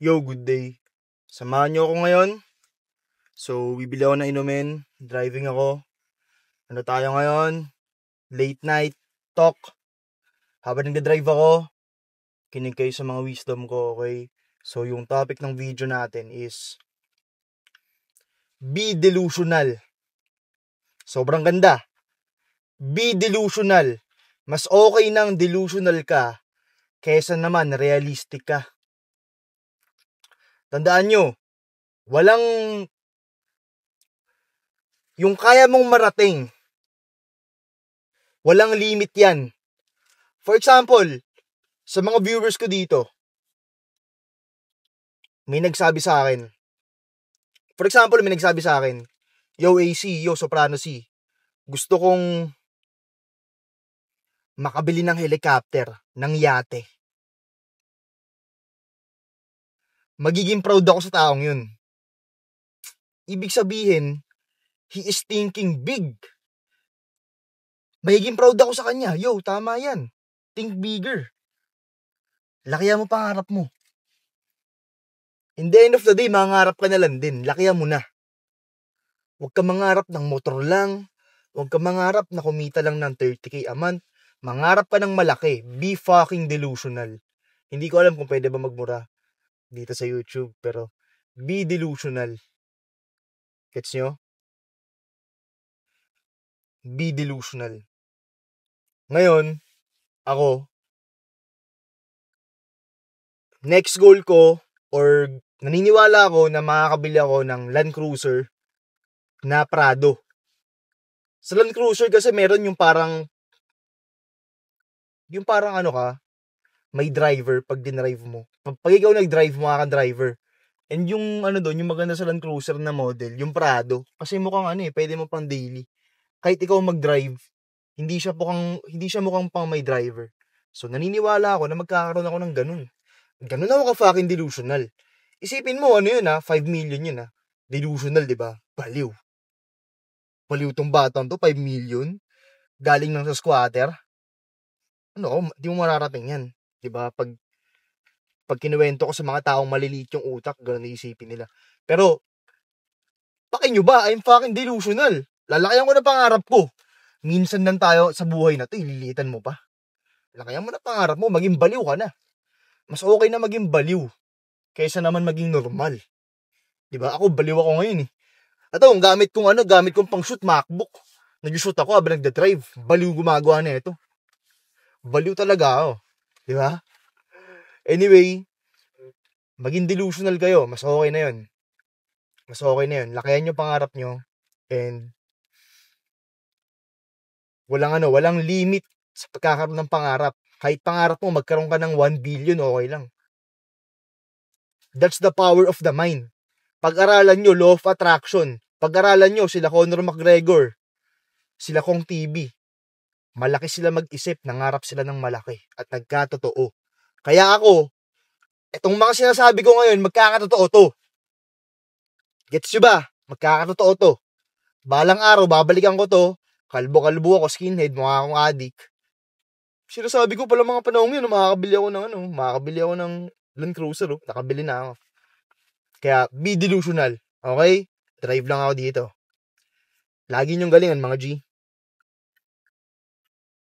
Yo, good day. Samahan niyo ako ngayon. So, bibili ako ng inumin. Driving ako. Ano tayo ngayon? Late night talk. Habang nagdadrive ako, kinig kayo sa mga wisdom ko, okay? So, yung topic ng video natin is be delusional. Sobrang ganda. Be delusional. Mas okay nang delusional ka kesa naman realistic ka. Tandaan nyo, walang yung kaya mong marating, walang limit yan. For example, sa mga viewers ko dito, may nagsabi sa akin, yo AC, yo Soprano C, gusto kong makabili ng helicopter, ng yate. Magiging proud ako sa taong yun. Ibig sabihin, he is thinking big. Magiging proud ako sa kanya. Yo, tama yan. Think bigger. Lakihan mo pangarap mo. In the end of the day, mangarap ka na lang din. Lakihan mo na. Huwag ka mangarap ng motor lang. Huwag ka mangarap na kumita lang ng 30k a month. Mangarap ka ng malaki. Be fucking delusional. Hindi ko alam kung pwede ba magmura dito sa YouTube, pero be delusional. Gets nyo? Be delusional. Ngayon, ako, next goal ko, or naniniwala ako na makakabili ako ng Land Cruiser na Prado. Sa Land Cruiser kasi meron yung parang ano ka, may driver pag dinrive mo. Pag ikaw nag-drive, mukha kang driver. And yung ano doon, yung maganda sa Land Cruiser na model, yung Prado, kasi mukhang pwede mo pang daily. Kahit ikaw mag-drive, hindi siya mukhang pang may driver. So naniniwala ako na magkakaroon ako ng ganun. Ganun ako ka-fucking delusional. Isipin mo, 5 million yun Delusional, di ba? Baliw tong batang to, 5 million. Galing lang sa squatter. Di mo mararating yan. Di ba? Pag kinuwento ko sa mga taong maliliit yung utak, ganun isipin nila. Pero, pakin nyo ba? I'm fucking delusional. Lalakayan ko na pangarap ko. Minsan lang tayo sa buhay na to, ililitan mo pa. Lakayan mo na pangarap mo, maging baliw ka na. Mas okay na maging baliw kaysa naman maging normal. Diba? Ako, baliw ako ngayon At ang gamit kong pang shoot, MacBook. Nag-shoot ako habang nagda-drive. Baliw gumagawa na ito. Baliw talaga ako. Diba? Anyway, maging delusional kayo. Mas okay na yun. Lakayan nyo pangarap nyo. And walang limit sa pagkakaroon ng pangarap. Kahit pangarap mo, magkaroon ka ng 1 billion, okay lang. That's the power of the mind. Pag-aralan nyo, law of attraction. Pag-aralan nyo, sila Conor McGregor, sila Kong TV. Malaki sila mag-isip, nangarap sila ng malaki. At nagkatotoo. Kaya ako, itong mga sinasabi ko ngayon, magkakatotoo to. Gets nyo ba? Magkakatotoo to. Balang araw, babalikan ko to. Kalbo-kalbo ako, skinhead, mukha akong addict. Sinasabi ko pala mga panahon yun, makakabili ako ng Land Cruiser, nakabili na ako. Kaya, be delusional, okay? Drive lang ako dito. Lagi niyong galingan, mga G.